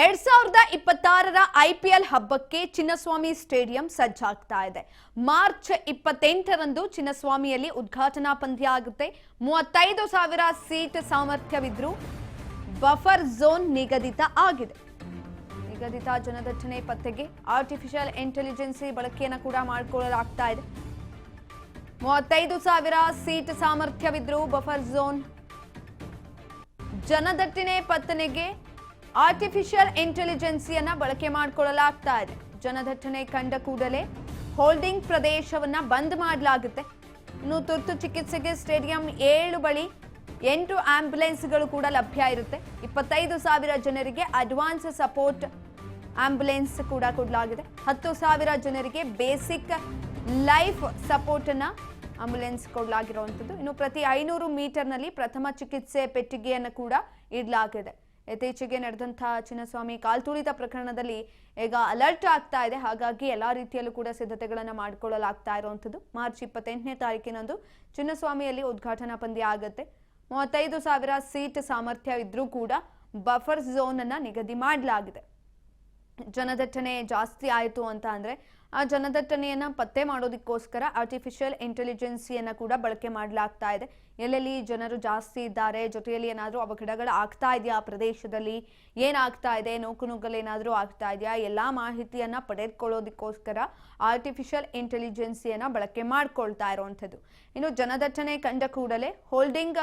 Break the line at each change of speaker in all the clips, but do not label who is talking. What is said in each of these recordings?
2026ರ IPL ಹಬ್ಬಕ್ಕೆ Chinnaswamy stadium ಸಜ್ಜಾಗ್ತಾ ಇದೆ. March 28ರಂದು ಚಿನ್ನಸ್ವಾಮಿಯಲ್ಲಿ ಉದ್ಘಾಟನಾ ಪಂದ್ಯ ಆಗುತ್ತೆ. 35,000 ಸೀಟ್ ಸಾಮರ್ಥ್ಯವಿದ್ರೂ ಬಫರ್ ಝೋನ್ ನಿಗದಿತ ಆಗಿದೆ. ನಿಗದಿತ ಜನದಟ್ಟಣೆ ಪತ್ತೆಗೆ ಆರ್ಟಿಫಿಷಿಯಲ್ ಇಂಟೆಲಿಜೆನ್ಸ್ ಬಳಕೆಯನ್ನು ಕೂಡ ಮಾಡಿಕೊಳ್ಳಲಾಗ್ತಾ ಇದೆ. 35,000 ಸೀಟ್ ಸಾಮರ್ಥ್ಯವಿದ್ರೂ ಬಫರ್ ಝೋನ್ ಜನದಟ್ಟಣೆ ಪತ್ತೆಗೆ ಆರ್ಟಿಫಿಷಿಯಲ್ ಇಂಟೆಲಿಜೆನ್ಸಿಯನ್ನ ಬಳಕೆ ಮಾಡಿಕೊಳ್ಳಲಾಗ್ತಾ ಇದೆ. ಜನದಟ್ಟಣೆ ಕಂಡ ಕೂಡಲೇ ಹೋಲ್ಡಿಂಗ್ ಪ್ರದೇಶವನ್ನ ಬಂದ್ ಮಾಡಲಾಗುತ್ತೆ. ಇನ್ನು ತುರ್ತು ಚಿಕಿತ್ಸೆಗೆ ಸ್ಟೇಡಿಯಂ 7 ಬಳಿ 8 ಆಂಬ್ಯುಲೆನ್ಸ್ಗಳು ಕೂಡ ಲಭ್ಯ ಇರುತ್ತೆ. 25,000 ಜನರಿಗೆ ಅಡ್ವಾನ್ಸ್ ಸಪೋರ್ಟ್ ಆಂಬ್ಯುಲೆನ್ಸ್ ಕೂಡ ಕೊಡಲಾಗಿದೆ. 10,000 ಜನರಿಗೆ ಬೇಸಿಕ್ ಲೈಫ್ ಸಪೋರ್ಟ್ ಅನ್ನ ಆಂಬ್ಯುಲೆನ್ಸ್ ಕೊಡಲಾಗಿರುವಂಥದ್ದು. ಇನ್ನು ಪ್ರತಿ 500 ಮೀಟರ್ನಲ್ಲಿ ಪ್ರಥಮ ಚಿಕಿತ್ಸೆ ಪೆಟ್ಟಿಗೆಯನ್ನು ಕೂಡ ಇಡಲಾಗಿದೆ. ಇತ್ತೀಚೆಗೆ ನಡೆದಂತಹ ಚಿನ್ನಸ್ವಾಮಿ ಕಾಲ್ತುಳಿತ ಪ್ರಕರಣದಲ್ಲಿ ಈಗ ಅಲರ್ಟ್ ಆಗ್ತಾ ಇದೆ. ಹಾಗಾಗಿ ಎಲ್ಲಾ ರೀತಿಯಲ್ಲೂ ಕೂಡ ಸಿದ್ಧತೆಗಳನ್ನು ಮಾಡಿಕೊಳ್ಳಲಾಗ್ತಾ ಇರುವಂಥದ್ದು. ಮಾರ್ಚ್ 28ನೇ ತಾರೀಕಿನಂದು ಚಿನ್ನಸ್ವಾಮಿಯಲ್ಲಿ ಉದ್ಘಾಟನಾ ಪಂದ್ಯ ಆಗುತ್ತೆ. 35,000 ಸೀಟ್ ಸಾಮರ್ಥ್ಯ ಇದ್ರೂ ಕೂಡ ಬಫರ್ ಝೋನ್ ಅನ್ನ ನಿಗದಿ ಮಾಡಲಾಗಿದೆ. ಜನದಟ್ಟಣೆ ಜಾಸ್ತಿ ಆಯಿತು ಅಂತ ಅಂದ್ರೆ ಆ ಜನದಟ್ಟಣೆಯನ್ನ ಪತ್ತೆ ಮಾಡೋದಕ್ಕೋಸ್ಕರ ಆರ್ಟಿಫಿಷಿಯಲ್ ಇಂಟೆಲಿಜೆನ್ಸಿಯನ್ನ ಕೂಡ ಬಳಕೆ ಮಾಡಲಾಗ್ತಾ ಇದೆ. ಎಲ್ಲೆಲ್ಲಿ ಜನರು ಜಾಸ್ತಿ ಇದ್ದಾರೆ, ಜೊತೆಯಲ್ಲಿ ಏನಾದರೂ ಅವಘಡಗಳು ಆಗ್ತಾ ಇದೆಯಾ, ಪ್ರದೇಶದಲ್ಲಿ ಏನಾಗ್ತಾ ಇದೆ, ನೂಕುನುಗ್ಗಲು ಏನಾದರೂ ಆಗ್ತಾ ಇದೆಯಾ, ಎಲ್ಲಾ ಮಾಹಿತಿಯನ್ನ ಪಡೆದುಕೊಳ್ಳೋದಕ್ಕೋಸ್ಕರ ಆರ್ಟಿಫಿಷಿಯಲ್ ಇಂಟೆಲಿಜೆನ್ಸಿಯನ್ನ ಬಳಕೆ ಮಾಡ್ಕೊಳ್ತಾ ಇರುವಂಥದ್ದು. ಇನ್ನು ಜನದಟ್ಟಣೆ ಕಂಡ ಕೂಡಲೇ ಹೋಲ್ಡಿಂಗ್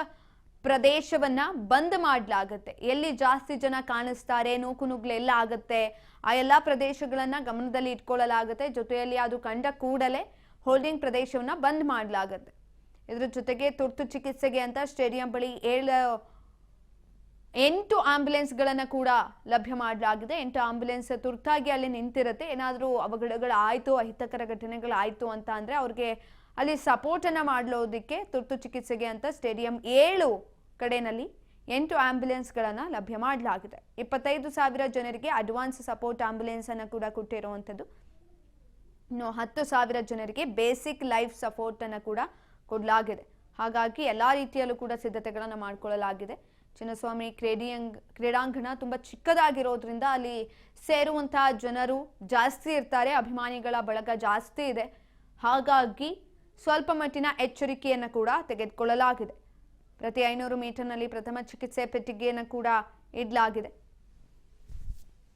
ಪ್ರದೇಶವನ್ನ ಬಂದ್ ಮಾಡಲಾಗುತ್ತೆ. ಎಲ್ಲಿ ಜಾಸ್ತಿ ಜನ ಕಾಣಿಸ್ತಾರೆ, ನೂಕುನುಗ್ಗಲು ಎಲ್ಲ ಆಗುತ್ತೆ, ಆ ಎಲ್ಲಾ ಪ್ರದೇಶಗಳನ್ನ ಗಮನದಲ್ಲಿ ಇಟ್ಕೊಳ್ಳಲಾಗುತ್ತೆ. ಜೊತೆಯಲ್ಲಿ ಅದು ಕಂಡ ಕೂಡಲೇ ಹೋಲ್ಡಿಂಗ್ ಪ್ರದೇಶವನ್ನ ಬಂದ್ ಮಾಡಲಾಗುತ್ತೆ. ಇದರ ಜೊತೆಗೆ ತುರ್ತು ಚಿಕಿತ್ಸೆಗೆ ಅಂತ ಸ್ಟೇಡಿಯಂ ಬಳಿ 8 ಆಂಬ್ಯುಲೆನ್ಸ್ಗಳನ್ನ ಕೂಡ ಲಭ್ಯ ಮಾಡಲಾಗಿದೆ. 8 ಆಂಬ್ಯುಲೆನ್ಸ್ ತುರ್ತಾಗಿ ಅಲ್ಲಿ ನಿಂತಿರುತ್ತೆ. ಏನಾದರೂ ಅವಘಡಗಳು ಆಯ್ತು, ಅಹಿತಕರ ಘಟನೆಗಳು ಆಯ್ತು ಅಂತ ಅಂದ್ರೆ ಅವ್ರಿಗೆ ಅಲ್ಲಿ ಸಪೋರ್ಟ್ ಅನ್ನ ಮಾಡಲೋದಕ್ಕೆ ತುರ್ತು ಚಿಕಿತ್ಸೆಗೆ ಅಂತ ಸ್ಟೇಡಿಯಂ 7 ಕಡೆನಲ್ಲಿ 8 ಆಂಬ್ಯುಲೆನ್ಸ್ಗಳನ್ನ ಲಭ್ಯ ಮಾಡಲಾಗಿದೆ. 25,000 ಜನರಿಗೆ ಅಡ್ವಾನ್ಸ್ ಸಪೋರ್ಟ್ ಆಂಬ್ಯುಲೆನ್ಸ್ ಅನ್ನ ಕೂಡ ಕೊಟ್ಟಿರುವಂಥದ್ದು. ಇನ್ನು 10,000 ಜನರಿಗೆ ಬೇಸಿಕ್ ಲೈಫ್ ಸಪೋರ್ಟ್ ಅನ್ನ ಕೂಡ ಕೊಡಲಾಗಿದೆ. ಹಾಗಾಗಿ ಎಲ್ಲಾ ರೀತಿಯಲ್ಲೂ ಕೂಡ ಸಿದ್ಧತೆಗಳನ್ನು ಮಾಡಿಕೊಳ್ಳಲಾಗಿದೆ. ಚಿನ್ನಸ್ವಾಮಿ ಕ್ರೀಡಾಂಗಣ ತುಂಬಾ ಚಿಕ್ಕದಾಗಿರೋದ್ರಿಂದ ಅಲ್ಲಿ ಸೇರುವಂತಹ ಜನರು ಜಾಸ್ತಿ ಇರ್ತಾರೆ, ಅಭಿಮಾನಿಗಳ ಬಳಗ ಜಾಸ್ತಿ ಇದೆ. ಹಾಗಾಗಿ ಸ್ವಲ್ಪ ಮಟ್ಟಿನ ಎಚ್ಚರಿಕೆಯನ್ನು ಕೂಡ ತೆಗೆದುಕೊಳ್ಳಲಾಗಿದೆ. ಪ್ರತಿ 500 ಮೀಟರ್ನಲ್ಲಿ ಪ್ರಥಮ ಚಿಕಿತ್ಸೆ ಪೆಟ್ಟಿಗೆಯನ್ನು ಕೂಡ ಇಡಲಾಗಿದೆ.